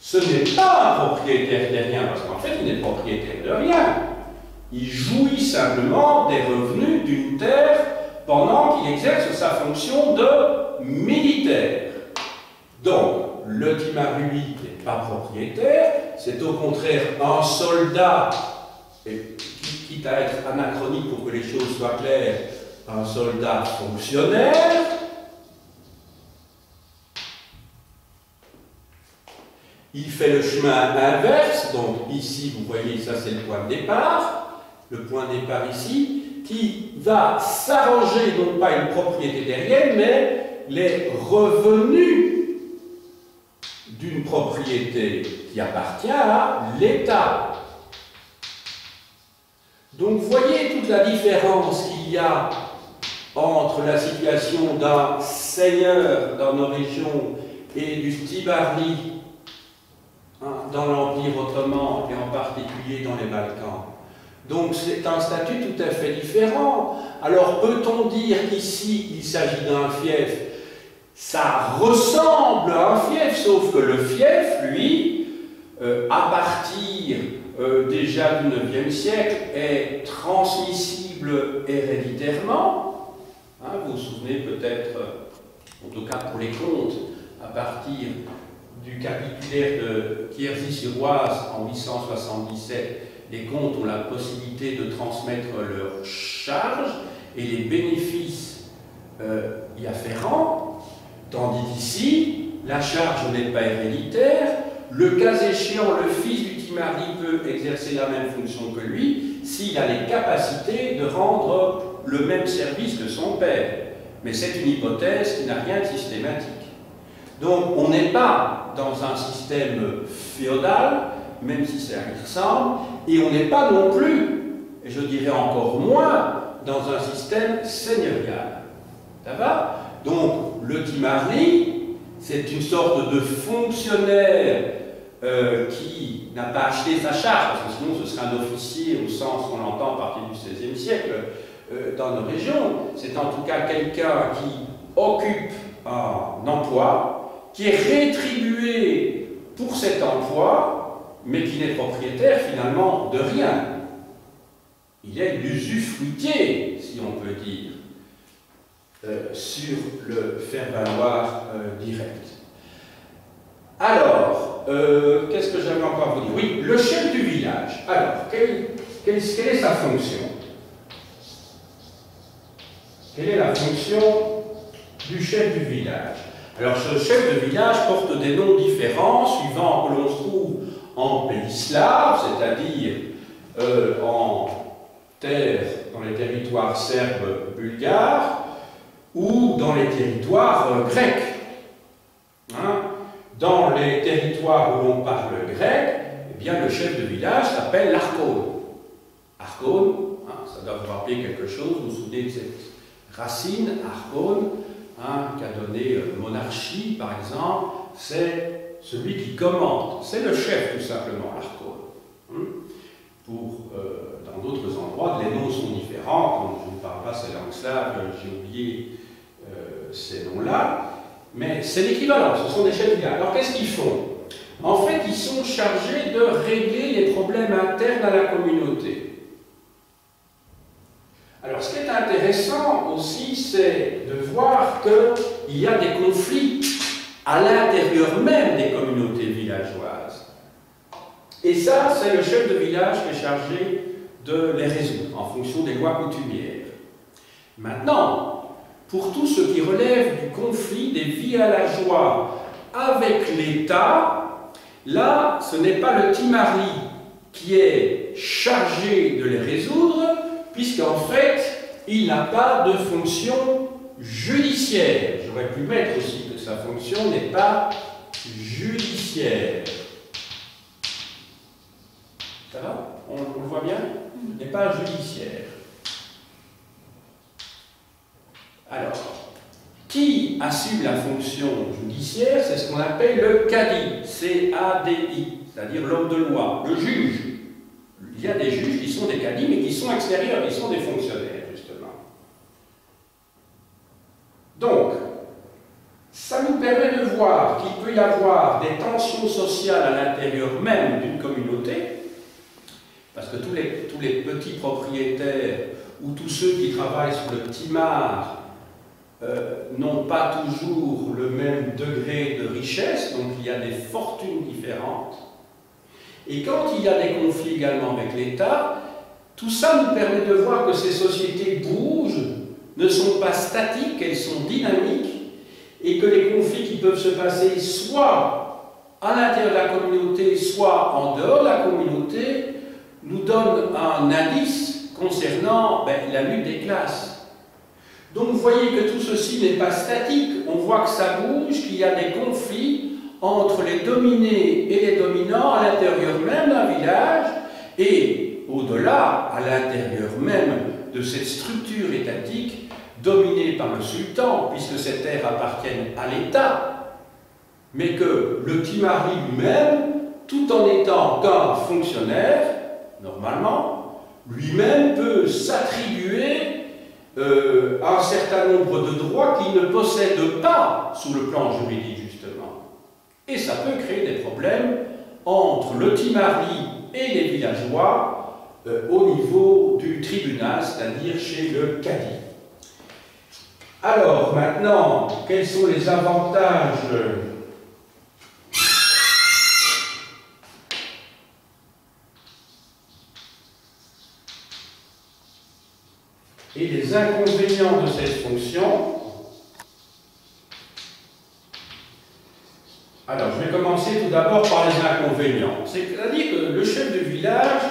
ce n'est pas un propriétaire terrien, parce qu'en fait, il n'est propriétaire de rien. Il jouit simplement des revenus d'une terre pendant qu'il exerce sa fonction de militaire. Donc, le Timarli n'est pas propriétaire, c'est au contraire un soldat, et quitte à être anachronique pour que les choses soient claires, un soldat fonctionnaire. Il fait le chemin inverse, donc ici, vous voyez, ça c'est le point de départ, le point de départ ici, qui va s'arranger, non pas une propriété terrienne, mais les revenus d'une propriété qui appartient à l'État. Donc, vous voyez toute la différence qu'il y a entre la situation d'un seigneur dans nos régions et du Timarli dans l'Empire ottoman et en particulier dans les Balkans. Donc c'est un statut tout à fait différent. Alors peut-on dire qu'ici il s'agit d'un fief? Ça ressemble à un fief, sauf que le fief, lui, à partir déjà du IXe siècle, est transmissible héréditairement. Hein, vous vous souvenez peut-être, en tout cas pour les comptes, à partir du capitulaire de Quierzy-sur-Oise en 877, les comtes ont la possibilité de transmettre leurs charges et les bénéfices y afférents, tandis qu'ici, la charge n'est pas héréditaire, le cas échéant, le fils du Timarli peut exercer la même fonction que lui s'il a les capacités de rendre le même service que son père. Mais c'est une hypothèse qui n'a rien de systématique. Donc on n'est pas dans un système féodal, même si ça y ressemble, et on n'est pas non plus, et je dirais encore moins, dans un système seigneurial. Ça va? Donc le Timarli, c'est une sorte de fonctionnaire qui n'a pas acheté sa charge, parce que sinon ce serait un officier au sens qu'on l'entend à partir du XVIe siècle dans nos régions. C'est en tout cas quelqu'un qui occupe un emploi, qui est rétribué pour cet emploi, mais qui n'est propriétaire finalement de rien. Il est l'usufruitier, si on peut dire, sur le faire-valoir direct. Alors, qu'est-ce que j'avais encore à vous dire? Oui, le chef du village. Alors, quelle est sa fonction? Quelle est la fonction du chef du village? Alors, ce chef de village porte des noms différents suivant que l'on se trouve en pays slave, c'est-à-dire en terre, dans les territoires serbes bulgares, ou dans les territoires grecs. Hein? Dans les territoires où l'on parle grec, eh bien, le chef de village s'appelle l'archone. Archone, hein, ça doit vous rappeler quelque chose, vous vous souvenez de cette racine, archone, hein, qui a donné monarchie, par exemple, c'est celui qui commande, c'est le chef tout simplement, l'archone. Dans d'autres endroits, les noms sont différents, comme je ne parle pas ces langues slaves, j'ai oublié ces noms-là, mais c'est l'équivalent, ce sont des chefs de village. Alors qu'est-ce qu'ils font? En fait, ils sont chargés de régler les problèmes internes à la communauté. Alors ce qui est intéressant aussi, c'est de voir qu'il y a des conflits à l'intérieur même des communautés villageoises. Et ça, c'est le chef de village qui est chargé de les résoudre en fonction des lois coutumières. Maintenant, pour tout ce qui relève du conflit des villageois avec l'État, là, ce n'est pas le Timarli qui est chargé de les résoudre, puisqu'en fait, il n'a pas de fonction judiciaire. J'aurais pu mettre aussi que sa fonction n'est pas judiciaire. Ça va? On le voit bien? Il n'est pas judiciaire. Alors, qui assume la fonction judiciaire? C'est ce qu'on appelle le cadi, C-A-D-I, c'est-à-dire l'homme de loi, le juge. Il y a des juges qui sont des cadis, mais qui sont extérieurs, qui sont des fonctionnaires, justement. Donc, ça nous permet de voir qu'il peut y avoir des tensions sociales à l'intérieur même d'une communauté, parce que tous les petits propriétaires ou tous ceux qui travaillent sur le timar n'ont pas toujours le même degré de richesse, donc il y a des fortunes différentes. Et quand il y a des conflits également avec l'État, tout ça nous permet de voir que ces sociétés bougent, ne sont pas statiques, elles sont dynamiques, et que les conflits qui peuvent se passer soit à l'intérieur de la communauté, soit en dehors de la communauté, nous donnent un indice concernant la lutte des classes. Donc vous voyez que tout ceci n'est pas statique, on voit que ça bouge, qu'il y a des conflits entre les dominés et les dominants à l'intérieur même d'un village et au-delà, à l'intérieur même de cette structure étatique dominée par le sultan, puisque ces terres appartiennent à l'État, mais que le timari lui-même, tout en étant qu'un fonctionnaire, normalement, lui-même peut s'attribuer un certain nombre de droits qu'il ne possède pas sous le plan juridique, justement. Et ça peut créer des problèmes entre le timari et les villageois au niveau du tribunal, c'est-à-dire chez le cadi. Alors, maintenant, quels sont les avantages et les inconvénients de cette fonction? Alors, je vais commencer tout d'abord par les inconvénients. C'est-à-dire que le chef de village,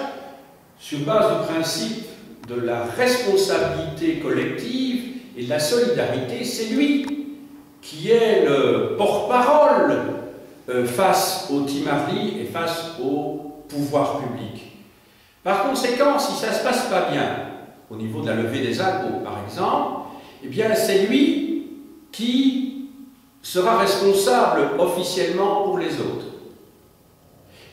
sur base du principe de la responsabilité collective et de la solidarité, c'est lui qui est le porte-parole face au timari et face au pouvoir public. Par conséquent, si ça ne se passe pas bien, au niveau de la levée des impôts, par exemple, eh bien, c'est lui qui sera responsable officiellement pour les autres.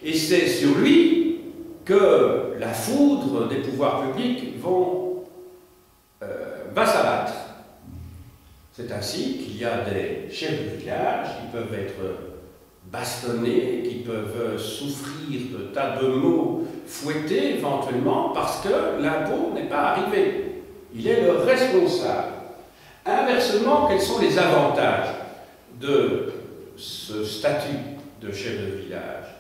Et c'est sur lui que la foudre des pouvoirs publics va s'abattre. C'est ainsi qu'il y a des chefs de village qui peuvent être bastonnés, qui peuvent souffrir de tas de maux, fouettés éventuellement, parce que l'impôt n'est pas arrivé. Il est le responsable. Inversement, quels sont les avantages de ce statut de chef de village?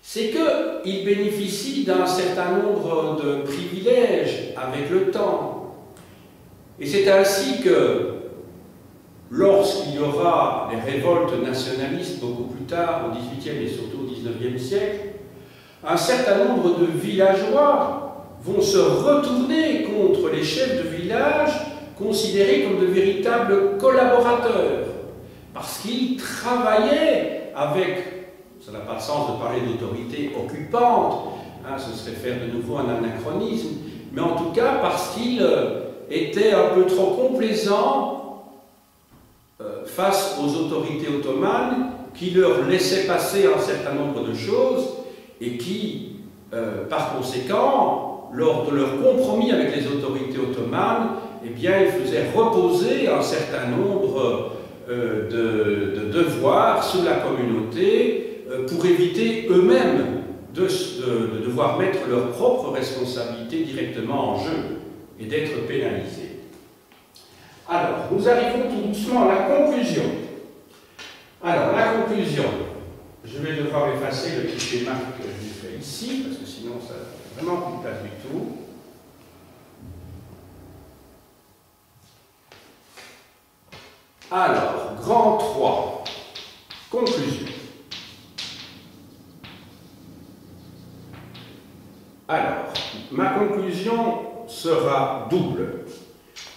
C'est qu'il bénéficie d'un certain nombre de privilèges avec le temps. Et c'est ainsi que lorsqu'il y aura les révoltes nationalistes beaucoup plus tard, au XVIIIe et surtout au XIXe siècle, un certain nombre de villageois vont se retourner contre les chefs de village considérés comme de véritables collaborateurs, parce qu'ils travaillaient avec, ça n'a pas de sens de parler d'autorité occupante, hein, ce serait faire de nouveau un anachronisme, mais en tout cas parce qu'ils étaient un peu trop complaisants face aux autorités ottomanes qui leur laissaient passer un certain nombre de choses et qui, par conséquent, lors de leur compromis avec les autorités ottomanes, eh bien, ils faisaient reposer un certain nombre de devoirs sur la communauté pour éviter eux-mêmes de devoir mettre leurs propres responsabilités directement en jeu et d'être pénalisés. Alors, nous arrivons tout doucement à la conclusion. Alors, la conclusion, je vais devoir effacer le petit schéma que j'ai fait ici, parce que sinon ça n'a vraiment plus de place du tout. Alors, grand 3, conclusion. Alors, ma conclusion sera double.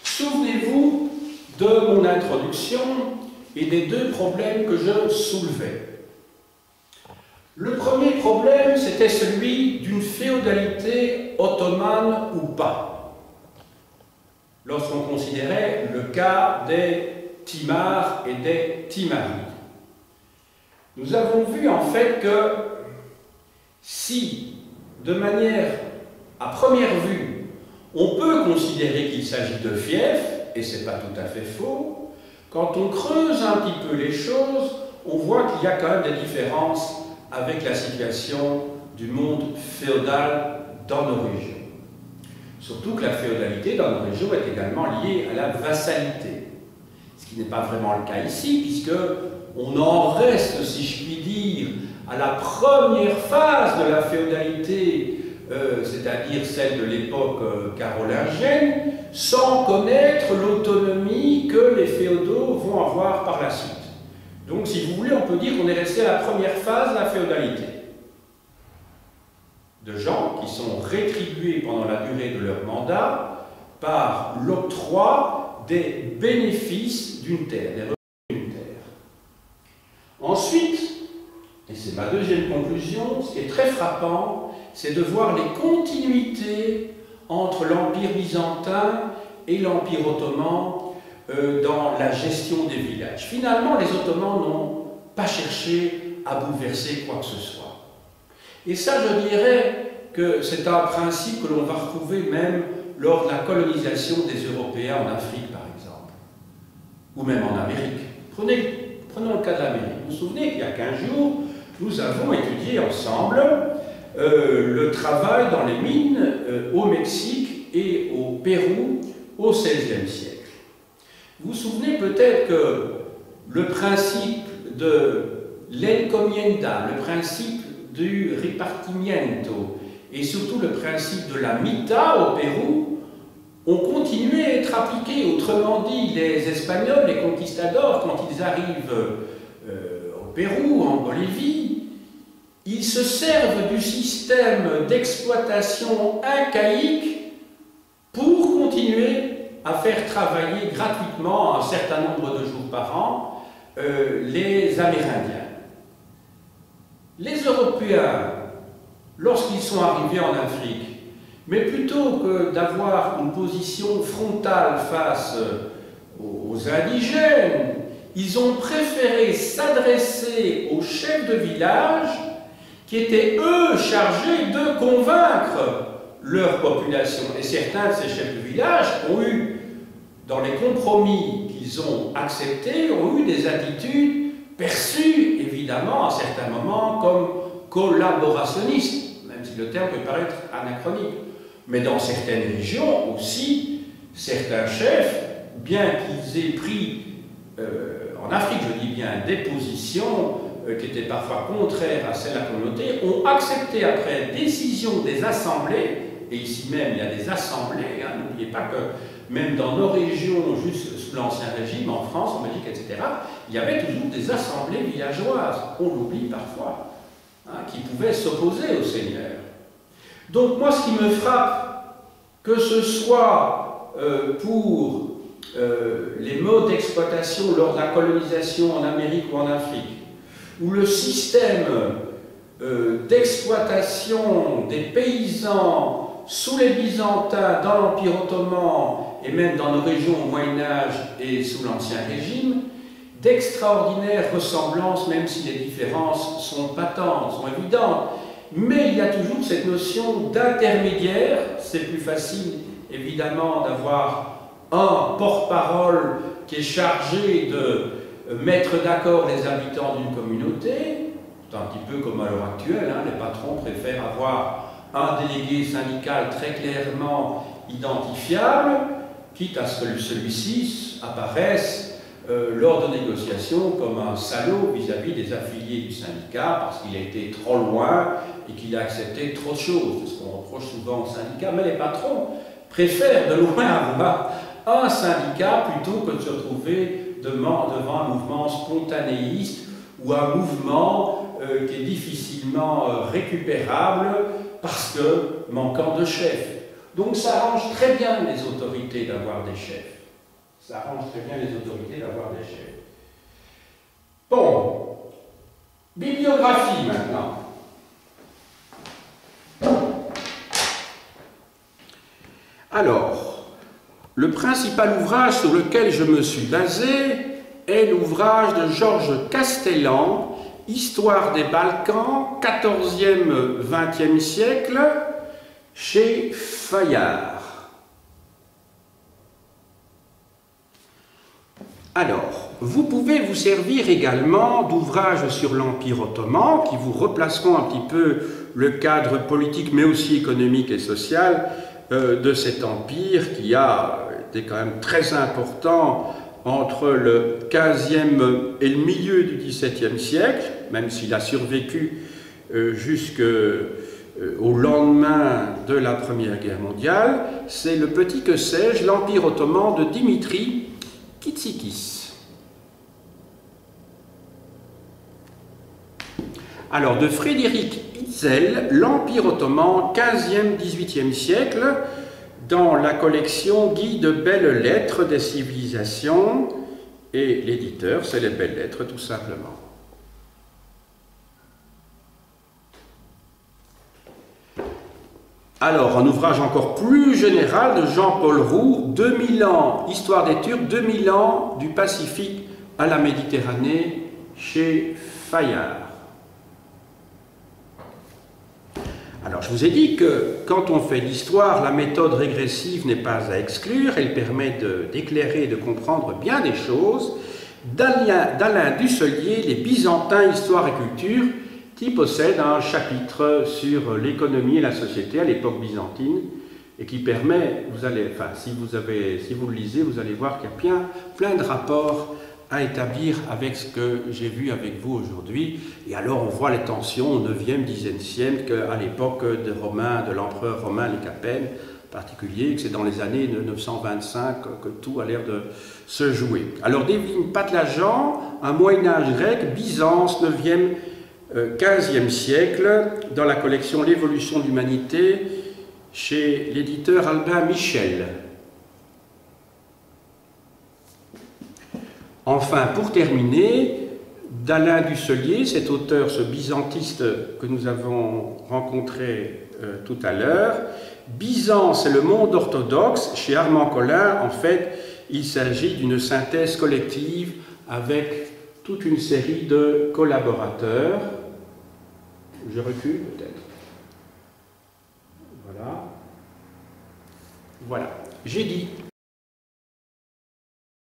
Souvenez-vous de mon introduction et des deux problèmes que je soulevais. Le premier problème, c'était celui d'une féodalité ottomane ou pas, lorsqu'on considérait le cas des timars et des timarides. Nous avons vu en fait que si, de manière à première vue, on peut considérer qu'il s'agit de fiefs, et ce n'est pas tout à fait faux, quand on creuse un petit peu les choses, on voit qu'il y a quand même des différences avec la situation du monde féodal dans nos régions. Surtout que la féodalité dans nos régions est également liée à la vassalité. Ce qui n'est pas vraiment le cas ici, puisque on en reste, si je puis dire, à la première phase de la féodalité, c'est-à-dire celle de l'époque carolingienne, sans connaître l'autonomie que les féodaux vont avoir par la suite. Donc, si vous voulez, on peut dire qu'on est resté à la première phase de la féodalité. De gens qui sont rétribués pendant la durée de leur mandat par l'octroi des bénéfices d'une terre, des revenus d'une terre. Ensuite, et c'est ma deuxième conclusion, ce qui est très frappant, c'est de voir les continuités entre l'Empire byzantin et l'Empire ottoman dans la gestion des villages. Finalement, les Ottomans n'ont pas cherché à bouleverser quoi que ce soit. Et ça, je dirais que c'est un principe que l'on va retrouver même lors de la colonisation des Européens en Afrique, par exemple, ou même en Amérique. Prenons le cas de l'Amérique. Vous vous souvenez qu'il y a 15 jours, nous avons étudié ensemble le travail dans les mines au Mexique et au Pérou au XVIe siècle. Vous vous souvenez peut-être que le principe de l'encomienda, le principe du ripartimiento et surtout le principe de la mita au Pérou ont continué à être appliqués. Autrement dit, les Espagnols, les conquistadors, quand ils arrivent au Pérou, en Bolivie, ils se servent du système d'exploitation incaïque pour continuer à faire travailler gratuitement un certain nombre de jours par an les Amérindiens. Les Européens, lorsqu'ils sont arrivés en Afrique, mais plutôt que d'avoir une position frontale face aux indigènes, ils ont préféré s'adresser aux chefs de village qui étaient, eux, chargés de convaincre leur population. Et certains de ces chefs de village ont eu, dans les compromis qu'ils ont acceptés, ont eu des attitudes perçues, évidemment, à certains moments, comme collaborationnistes, même si le terme peut paraître anachronique. Mais dans certaines régions aussi, certains chefs, bien qu'ils aient pris, en Afrique je dis bien, des positions qui étaient parfois contraires à celles de la communauté, ont accepté après décision des assemblées, et ici même il y a des assemblées, hein, n'oubliez pas que même dans nos régions, juste sous l'Ancien Régime, en France, en Belgique, etc., il y avait toujours des assemblées villageoises, on l'oublie parfois, hein, qui pouvaient s'opposer au Seigneur. Donc moi, ce qui me frappe, que ce soit pour les modes d'exploitation lors de la colonisation en Amérique ou en Afrique, ou le système d'exploitation des paysans sous les Byzantins, dans l'Empire ottoman, et même dans nos régions au Moyen-Âge et sous l'Ancien Régime, d'extraordinaires ressemblances, même si les différences sont patentes, sont évidentes. Mais il y a toujours cette notion d'intermédiaire. C'est plus facile, évidemment, d'avoir un porte-parole qui est chargé de mettre d'accord les habitants d'une communauté. C'est un petit peu comme à l'heure actuelle, hein, les patrons préfèrent avoir un délégué syndical très clairement identifiable, quitte à ce que celui-ci apparaisse lors de négociations comme un salaud vis-à-vis des affiliés du syndicat parce qu'il a été trop loin et qu'il a accepté trop de choses. C'est ce qu'on reproche souvent au syndicat. Mais les patrons préfèrent de loin avoir un syndicat plutôt que de se retrouver devant un mouvement spontanéiste ou un mouvement qui est difficilement récupérable parce que manquant de chefs. Donc ça arrange très bien les autorités d'avoir des chefs. Ça arrange très bien les autorités d'avoir des chefs. Bon, bibliographie maintenant. Alors, le principal ouvrage sur lequel je me suis basé est l'ouvrage de Georges Castellan, Histoire des Balkans, 14e, 20e siècle, chez Fayard. Alors, vous pouvez vous servir également d'ouvrages sur l'Empire ottoman qui vous replaceront un petit peu le cadre politique mais aussi économique et social de cet empire qui a été quand même très important entre le XVe et le milieu du XVIIe siècle, même s'il a survécu jusqu'au lendemain de la Première Guerre mondiale. C'est le petit que sais-je, l'Empire ottoman de Dimitri Kitsikis. Alors, de Frédéric Hitzel, l'Empire ottoman, 15e-18e siècle, dans la collection Guide de belles lettres des civilisations, et l'éditeur, c'est les belles lettres, tout simplement. Alors, un ouvrage encore plus général de Jean-Paul Roux, 2000 ans, Histoire des Turcs, 2000 ans du Pacifique à la Méditerranée, chez Fayard. Alors, je vous ai dit que quand on fait l'histoire, la méthode régressive n'est pas à exclure, elle permet d'éclairer et de comprendre bien des choses. D'Alain Dusselier, Les Byzantins, Histoire et Culture, qui possède un chapitre sur l'économie et la société à l'époque byzantine, et qui permet, si vous le lisez, vous allez voir qu'il y a plein de rapports à établir avec ce que j'ai vu avec vous aujourd'hui. Et alors on voit les tensions au 9e, 10e siècle, à l'époque de l'empereur romain les Capènes en particulier, que c'est dans les années 925 que tout a l'air de se jouer. Alors Devine Patlajan, un Moyen-Âge grec, Byzance, 9e, 15e siècle, dans la collection L'évolution de l'humanité, chez l'éditeur Albin Michel. Enfin, pour terminer, d'Alain Dusselier, cet auteur, ce byzantiste que nous avons rencontré tout à l'heure, Byzance et le monde orthodoxe, chez Armand Collin, en fait, il s'agit d'une synthèse collective avec toute une série de collaborateurs. Je recule peut-être. Voilà. Voilà. J'ai dit.